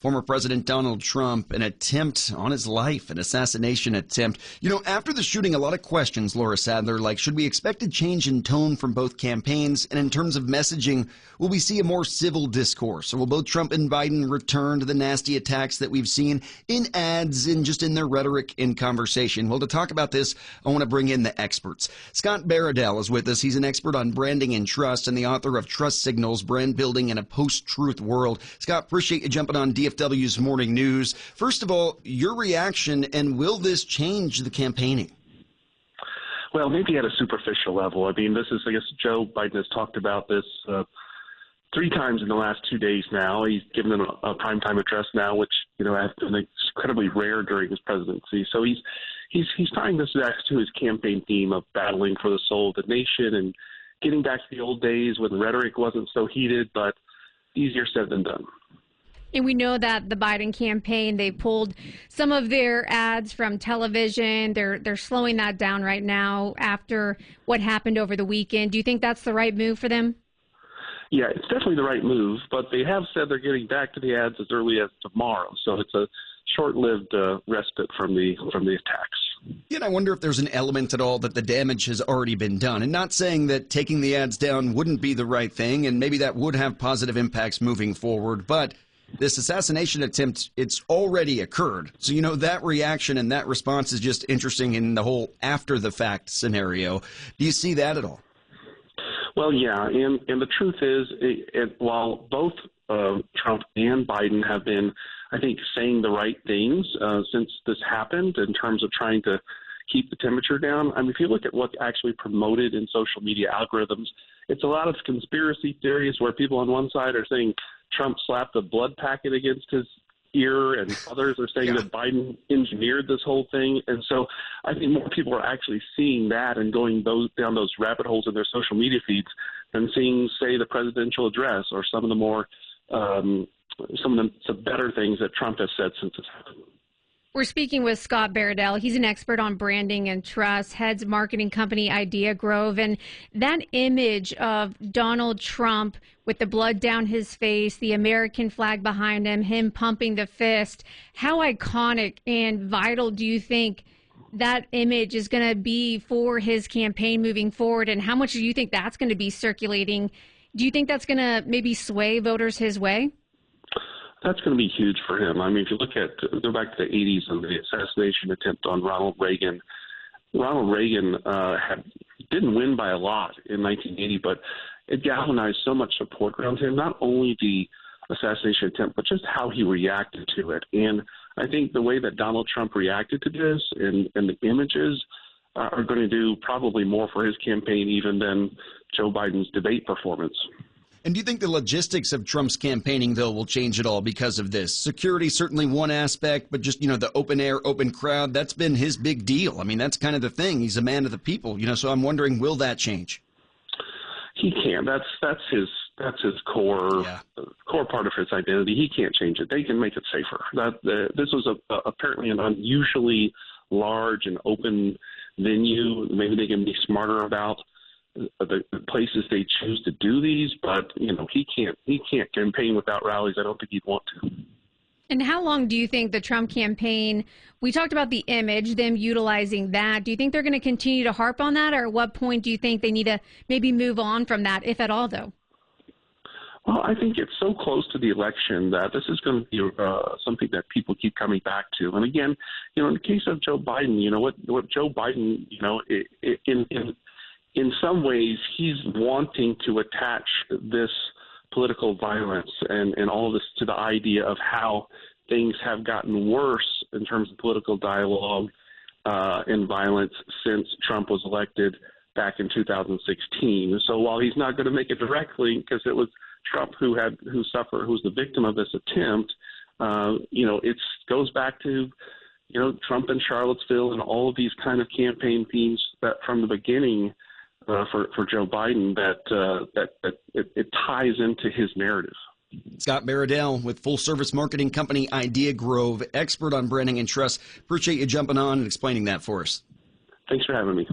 Former President Donald Trump, an attempt on his life, an assassination attempt. After the shooting, a lot of questions, Laura Sadler, like should we expect a change in tone from both campaigns? And in terms of messaging, will we see a more civil discourse? Or will both Trump and Biden return to the nasty attacks that we've seen in ads and just in their rhetoric in conversation? Well, to talk about this, I want to bring in the experts. Scott Baradell is with us. He's an expert on branding and trust and the author of Trust Signals, Brand Building in a Post-Truth World. Scott, appreciate you jumping on DFW's Morning News. First of all, your reaction, and will this change the campaigning? Well, maybe at a superficial level. I guess Joe Biden has talked about this 3 times in the last 2 days now. He's given a primetime address now, which, has been incredibly rare during his presidency. So he's tying this back to his campaign theme of battling for the soul of the nation and getting back to the old days when the rhetoric wasn't so heated, but easier said than done. And we know that the Biden campaign, they pulled some of their ads from television. They're slowing that down right now after what happened over the weekend. Do you think that's the right move for them? Yeah, it's definitely the right move, but they have said they're getting back to the ads as early as tomorrow. So it's a short-lived respite from the attacks. Yeah, and I wonder if there's an element at all that the damage has already been done. And not saying that taking the ads down wouldn't be the right thing, and maybe that would have positive impacts moving forward, but this assassination attempt, it's already occurred. So, that reaction and that response is just interesting in the whole after-the-fact scenario. Do you see that at all? Well, yeah, and the truth is, while both Trump and Biden have been, I think, saying the right things since this happened in terms of trying to keep the temperature down. I mean, if you look at what's actually promoted in social media algorithms, it's a lot of conspiracy theories where people on one side are saying Trump slapped a blood packet against his ear, and others are saying that Biden engineered this whole thing. And so I think more people are actually seeing that and going down those rabbit holes in their social media feeds than seeing, say, the presidential address or some of the better things that Trump has said since this happened. We're speaking with Scott Baradell. He's an expert on branding and trust, heads marketing company Idea Grove. And that image of Donald Trump with the blood down his face, the American flag behind him pumping the fist, how iconic and vital do you think that image is going to be for his campaign moving forward? And how much do you think that's going to be circulating? Do you think that's going to maybe sway voters his way? That's going to be huge for him. I mean, if you go back to the 80s and the assassination attempt on Ronald Reagan didn't win by a lot in 1980, but it galvanized so much support around him, not only the assassination attempt, but just how he reacted to it. And I think the way that Donald Trump reacted to this and the images are going to do probably more for his campaign even than Joe Biden's debate performance. And do you think the logistics of Trump's campaigning, though, will change at all because of this? Security, certainly one aspect, but just, the open air, open crowd, that's been his big deal. I mean, that's kind of the thing. He's a man of the people, so I'm wondering, will that change? He can. That's his core part of his identity. He can't change it. They can make it safer. This was apparently an unusually large and open venue. Maybe they can be smarter about the places they choose to do these, but he can't campaign without rallies. I don't think he'd want to. And how long do you think the Trump campaign, we talked about the image, them utilizing that. Do you think they're going to continue to harp on that, or at what point do you think they need to maybe move on from that, if at all, though? Well, I think it's so close to the election that this is going to be something that people keep coming back to. And again, in the case of Joe Biden, what Joe Biden, in some ways, he's wanting to attach this political violence and all of this to the idea of how things have gotten worse in terms of political dialogue and violence since Trump was elected back in 2016. So while he's not going to make a direct link because it was Trump who was the victim of this attempt, it goes back to Trump and Charlottesville and all of these kind of campaign themes that from the beginning for Joe Biden that it ties into his narrative. Scott Baradell with full-service marketing company Idea Grove, expert on branding and trust. Appreciate you jumping on and explaining that for us. Thanks for having me.